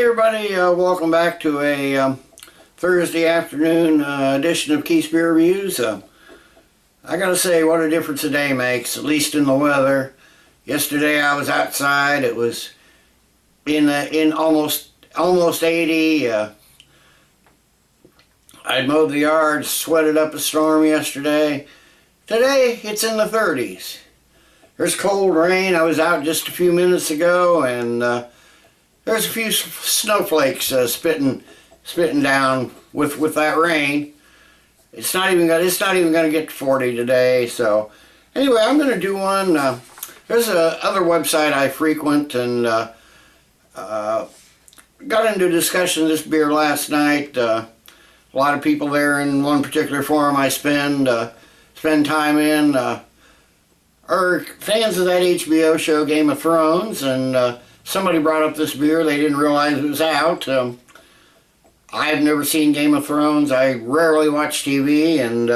everybody, welcome back to a Thursday afternoon edition of Keith's Beer Reviews. I gotta say, what a difference a day makes, at least in the weather. Yesterday I was outside, it was in almost 80. I'd mowed the yard, sweated up a storm yesterday. Today it's in the 30s. There's cold rain. I was out just a few minutes ago, and there's a few snowflakes spitting down with that rain. It's not even gonna get to 40 today. So anyway, I'm gonna do one. There's a other website I frequent, and got into a discussion of this beer last night. A lot of people there in one particular forum I spend time in are fans of that HBO show Game of Thrones, and somebody brought up this beer. They didn't realize it was out. I've never seen Game of Thrones. I rarely watch TV, and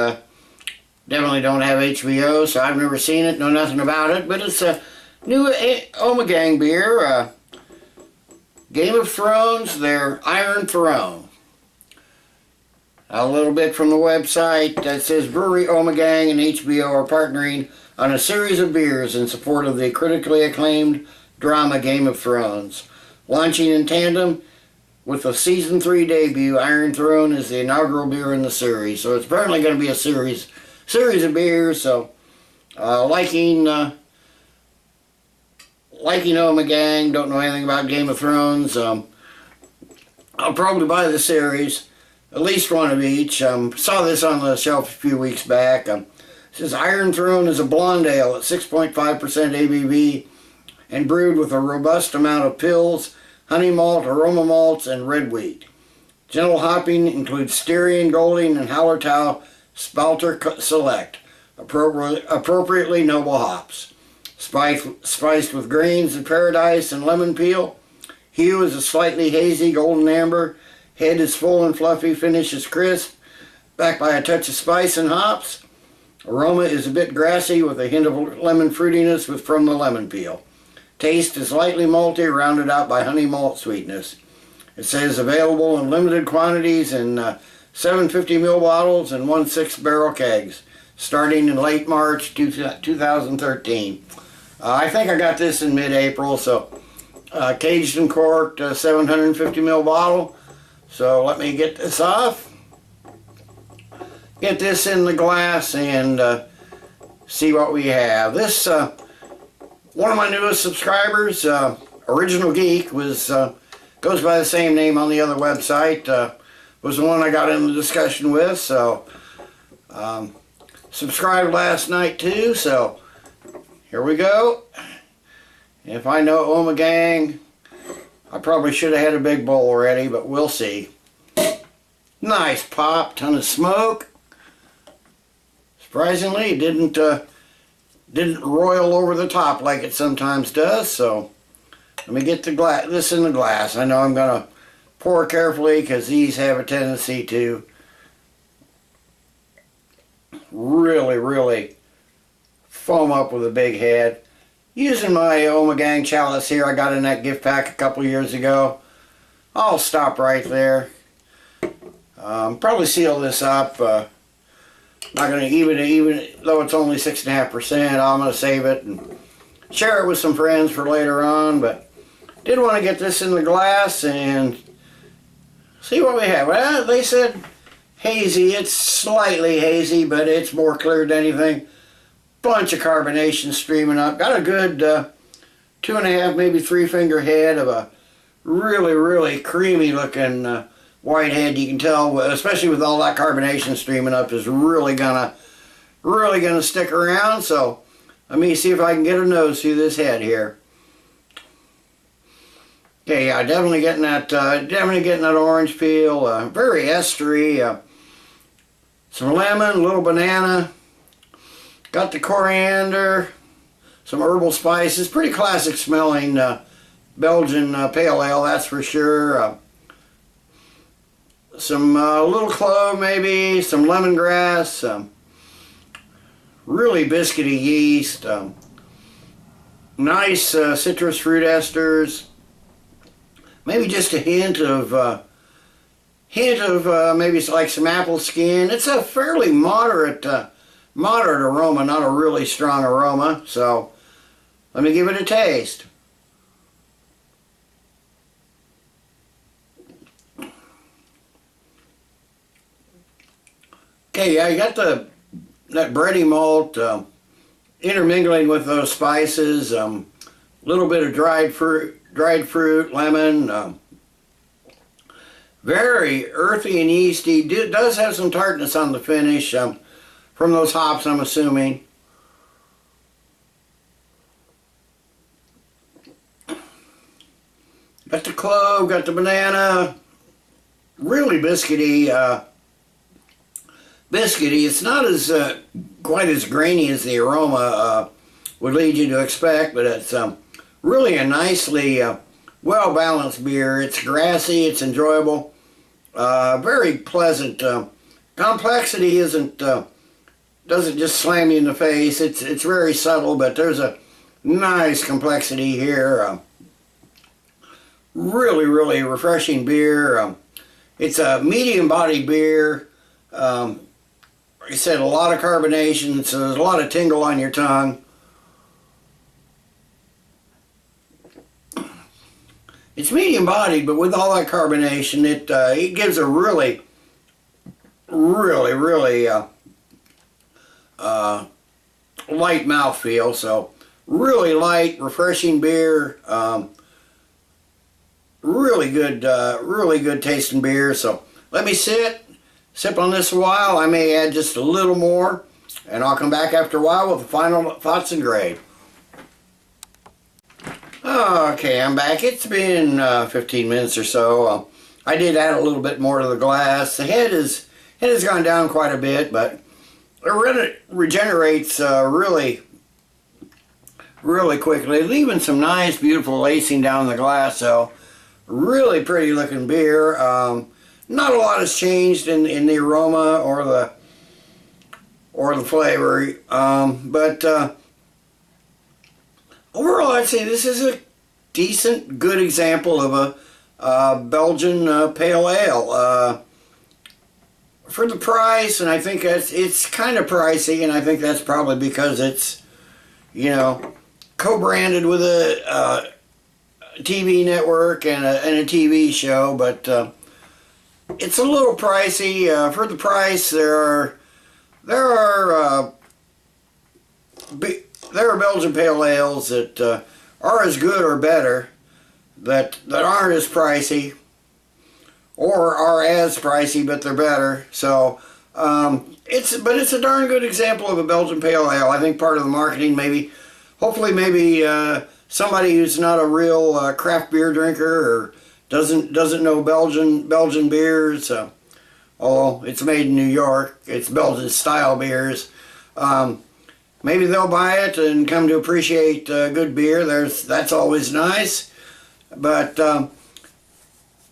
definitely don't have HBO, so I've never seen it, know nothing about it. But it's a new Ommegang beer. Game of Thrones, their Iron Throne. A little bit from the website that says Brewery Ommegang and HBO are partnering on a series of beers in support of the critically acclaimed drama Game of Thrones. Launching in tandem with the Season 3 debut, Iron Throne is the inaugural beer in the series. So it's apparently going to be a series of beers. So liking Ommegang, don't know anything about Game of Thrones. I'll probably buy the series. At least one of each. Saw this on the shelf a few weeks back. It says Iron Throne is a blonde ale at 6.5% ABV and brewed with a robust amount of pills, honey malt, aroma malts, and red wheat. Gentle hopping includes Styrian, Golding, and Hallertau Spalter Select, appropriately noble hops. Spiced with grains of paradise and lemon peel. Hue is a slightly hazy golden amber. Head is full and fluffy, finish is crisp, backed by a touch of spice and hops. Aroma is a bit grassy with a hint of lemon fruitiness from the lemon peel. Taste is lightly malty, rounded out by honey malt sweetness. It says available in limited quantities in 750 ml bottles and 1/6 barrel kegs, starting in late March 2013. I think I got this in mid-April, so caged and corked, 750 ml bottle. So let me get this off, get this in the glass, and see what we have. This, one of my newest subscribers, Original Geek, goes by the same name on the other website, was the one I got in the discussion with, so subscribed last night too, so here we go. If I know Ommegang, I probably should have had a big bowl already, but we'll see. Nice pop, ton of smoke. Surprisingly, it didn't roil over the top like it sometimes does. So let me get this in the glass. I know I'm gonna pour carefully because these have a tendency to really foam up with a big head. Using my Ommegang chalice here I got in that gift pack a couple years ago. I'll stop right there. Probably seal this up. Not going to even though it's only 6.5%, I'm going to save it and share it with some friends for later on. But did want to get this in the glass and see what we have. Well, they said hazy. It's slightly hazy, but it's more clear than anything. Bunch of carbonation streaming up. Got a good 2.5, maybe 3 finger head of a really creamy looking white head. You can tell, especially with all that carbonation streaming up, is really gonna stick around. So let me see if I can get a nose through this head here. Okay, yeah, definitely getting that orange peel. Very estery. Some lemon, a little banana. Got the coriander, some herbal spices, pretty classic smelling Belgian pale ale, that's for sure. Some little clove maybe, some lemongrass, really biscuity yeast, nice citrus fruit esters, maybe just a hint of maybe it's like some apple skin. It's a fairly moderate aroma, not a really strong aroma. So let me give it a taste. Okay, yeah, you got that bready malt intermingling with those spices. Little bit of dried fruit, lemon. Very earthy and yeasty. Does have some tartness on the finish from those hops, I'm assuming. Got the clove, got the banana. Really biscuity. It's not as quite as grainy as the Aroma would lead you to expect, but it's really a nicely well-balanced beer. It's grassy, it's enjoyable, very pleasant. Complexity doesn't just slam you in the face. It's very subtle, but there's a nice complexity here. Really, really refreshing beer. It's a medium-bodied beer. Like I said, a lot of carbonation, so there's a lot of tingle on your tongue. It's medium bodied, but with all that carbonation, it gives a really light mouthfeel. So really light, refreshing beer. Really good tasting beer. So let me sip on this a while. I may add just a little more, and I'll come back after a while with the final thoughts and grade. Okay, I'm back. It's been 15 minutes or so. I did add a little bit more to the glass. The head has gone down quite a bit, but it regenerates really quickly, leaving some nice, beautiful lacing down the glass. So really pretty looking beer. Not a lot has changed in the aroma or the flavor, but overall I'd say this is a decent, good example of a Belgian pale ale. For the price, and I think it's kind of pricey, and I think that's probably because it's, co-branded with a TV network and a TV show, but it's a little pricey. For the price, there are Belgian pale ales that are as good or better, that aren't as pricey, or are as pricey but they're better. So it's a darn good example of a Belgian pale ale. I think part of the marketing, hopefully somebody who's not a real craft beer drinker or doesn't know Belgian beers, although it's made in New York, it's Belgian style beers. Maybe they'll buy it and come to appreciate good beer. That's always nice. But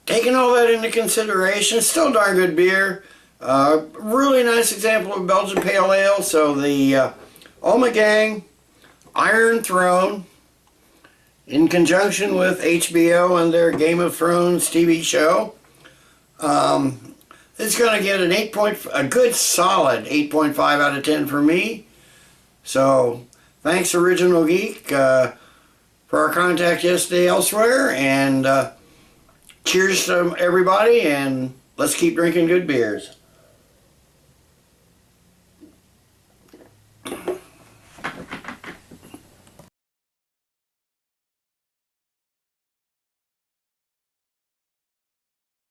taking all that into consideration, still darn good beer. Really nice example of Belgian pale ale. So the Ommegang Iron Throne, in conjunction with HBO and their Game of Thrones TV show, it's going to get a good solid 8.5 out of 10 for me. So thanks Original Geek for our contact yesterday elsewhere, and cheers to everybody, and let's keep drinking good beers.